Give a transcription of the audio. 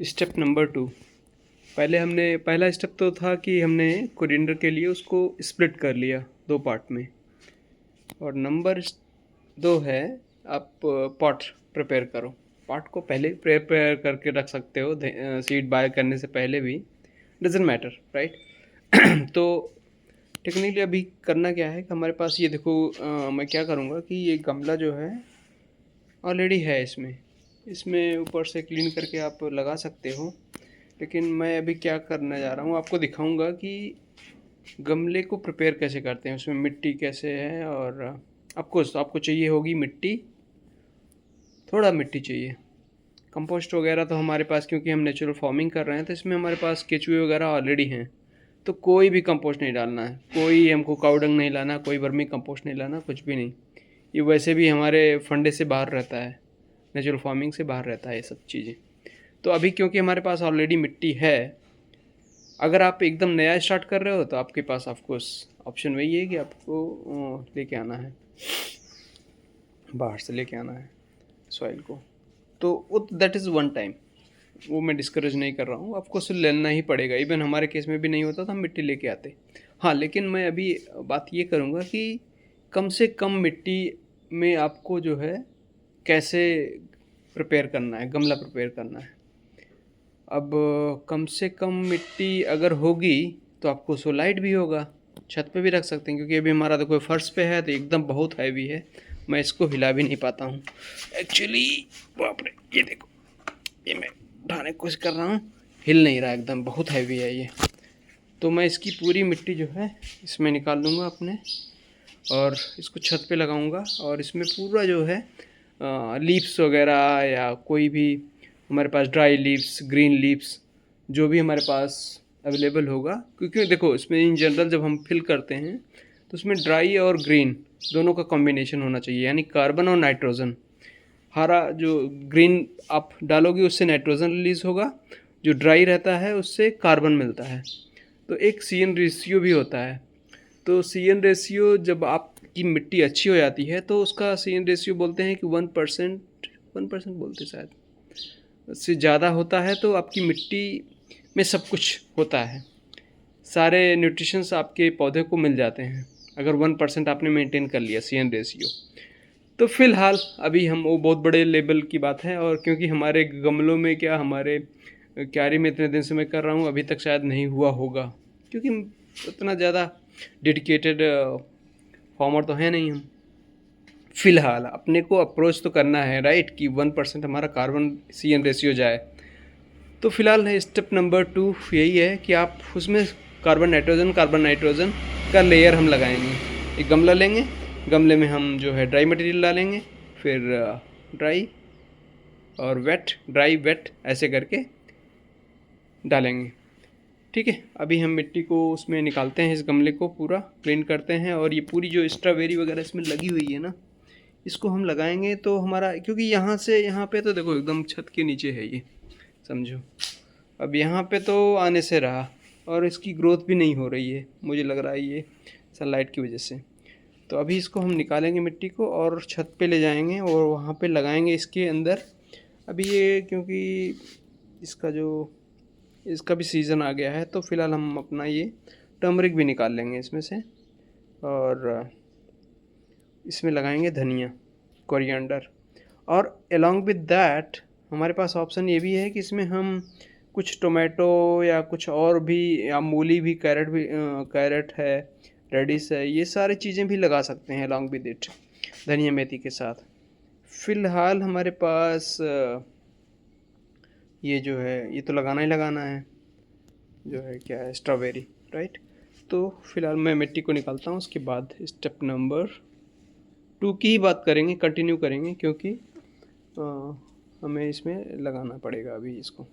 Step number 2। पहला step तो था कि हमने कोरिएंडर के लिए उसको स्प्लिट कर लिया 2 पार्ट में। और नंबर 2 है, आप पॉट प्रिपेयर करो। पॉट को पहले प्रिपेयर करके रख सकते हो, सीड बाय करने से पहले भी, डजेंट मैटर, राइट। तो टेक्निकली अभी करना क्या है कि हमारे पास ये देखो, मैं क्या करूँगा कि ये गमला जो है ऑलरेडी है, इसमें ऊपर से क्लीन करके आप लगा सकते हो। लेकिन मैं अभी क्या करने जा रहा हूँ, आपको दिखाऊंगा कि गमले को प्रिपेयर कैसे करते हैं, उसमें मिट्टी कैसे है। और आपको चाहिए होगी मिट्टी, थोड़ा मिट्टी चाहिए। कंपोस्ट वगैरह तो हमारे पास, क्योंकि हम नेचुरल फार्मिंग कर रहे हैं तो इसमें हमारे पास केचुए वगैरह ऑलरेडी हैं, तो कोई भी कंपोस्ट नहीं डालना है, कोई हमको काउडंग नहीं लाना, कोई वर्मी कंपोस्ट नहीं लाना, कुछ भी नहीं। ये वैसे भी हमारे फंडे से बाहर रहता है, नेचुरल फार्मिंग से बाहर रहता है ये सब चीज़ें। तो अभी क्योंकि हमारे पास ऑलरेडी मिट्टी है, अगर आप एकदम नया स्टार्ट कर रहे हो तो आपके पास ऑफकोर्स ऑप्शन वही है कि आपको लेके आना है, बाहर से लेके आना है सॉइल को। तो दैट इज़ वन टाइम, वो मैं डिस्करेज नहीं कर रहा हूँ, आपको सिर्फ लेना ही पड़ेगा। इवन हमारे केस में भी नहीं होता तो हम मिट्टी लेके आते। हाँ, लेकिन मैं अभी बात ये करूँगा कि कम से कम मिट्टी में आपको जो है कैसे प्रिपेयर करना है, गमला प्रिपेयर करना है। अब कम से कम मिट्टी अगर होगी तो आपको सोलाइट भी होगा, छत पे भी रख सकते हैं, क्योंकि अभी हमारा तो कोई फर्श पे है तो एकदम बहुत हैवी है, मैं इसको हिला भी नहीं पाता हूँ एक्चुअली। बाप रे, ये देखो, ये मैं उठाने की कोशिश कर रहा हूँ, हिल नहीं रहा, एकदम बहुत हैवी है ये। तो मैं इसकी पूरी मिट्टी जो है इसमें निकाल लूँगा अपने, और इसको छत पे लगाऊंगा। और इसमें पूरा जो है लीव्स वगैरह या कोई भी हमारे पास ड्राई लीव्स, ग्रीन लीव्स, जो भी हमारे पास अवेलेबल होगा, क्योंकि देखो इसमें इन जनरल जब हम फिल करते हैं तो उसमें ड्राई और ग्रीन दोनों का कॉम्बिनेशन होना चाहिए, यानी कार्बन और नाइट्रोजन। हरा जो ग्रीन आप डालोगे उससे नाइट्रोजन रिलीज़ होगा, जो ड्राई रहता है उससे कार्बन मिलता है। तो एक CN रेशियो भी होता है। तो CN रेशियो जब आपकी मिट्टी अच्छी हो जाती है तो उसका CN रेशियो बोलते हैं कि 1% बोलते शायद, उससे ज़्यादा होता है तो आपकी मिट्टी में सब कुछ होता है, सारे न्यूट्रिशंस आपके पौधे को मिल जाते हैं अगर 1% आपने मेंटेन कर लिया CN रेशियो। तो फ़िलहाल अभी हम, वो बहुत बड़े लेवल की बात है, और क्योंकि हमारे गमलों में क्या, हमारे क्यारी में इतने दिन से मैं कर रहा हूँ, अभी तक शायद नहीं हुआ होगा, क्योंकि उतना ज़्यादा डेडिकेटेड फार्मर तो है नहीं हम। फ़िलहाल अपने को अप्रोच तो करना है, राइट, कि 1% हमारा कार्बन CN रेशियो जाए। तो फ़िलहाल स्टेप नंबर 2 यही है कि आप उसमें कार्बन नाइट्रोजन का लेयर हम लगाएंगे। एक गमला लेंगे, गमले में हम जो है ड्राई मटेरियल डालेंगे, फिर ड्राई और वेट, ड्राई वेट ऐसे करके डालेंगे। ठीक है, अभी हम मिट्टी को उसमें निकालते हैं, इस गमले को पूरा क्लीन करते हैं। और ये पूरी जो स्ट्रॉबेरी वगैरह इसमें लगी हुई है ना, इसको हम लगाएंगे तो हमारा, क्योंकि यहाँ से यहाँ पे तो देखो एकदम छत के नीचे है ये, समझो। अब यहाँ पे तो आने से रहा, और इसकी ग्रोथ भी नहीं हो रही है, मुझे लग रहा है ये सनलाइट की वजह से। तो अभी इसको हम निकालेंगे मिट्टी को और छत पे ले जाएंगे और वहाँ पे लगाएंगे इसके अंदर। अभी ये क्योंकि इसका भी सीज़न आ गया है, तो फ़िलहाल हम अपना ये टर्मरिक भी निकाल लेंगे इसमें से, और इसमें लगाएंगे धनिया, कोरिएंडर। और अलोंग विद दैट हमारे पास ऑप्शन ये भी है कि इसमें हम कुछ टोमेटो या कुछ और भी, या मूली भी, कैरेट है, रेडिश है, ये सारी चीज़ें भी लगा सकते हैं अलोंग विद इट, धनिया मेथी के साथ। फ़िलहाल हमारे पास ये जो है, ये तो लगाना ही लगाना है, जो है क्या है, स्ट्रॉबेरी, राइट। तो फ़िलहाल मैं मिट्टी को निकालता हूँ, उसके बाद स्टेप नंबर 2 की ही बात करेंगे, कंटिन्यू करेंगे, क्योंकि हमें इसमें लगाना पड़ेगा अभी इसको।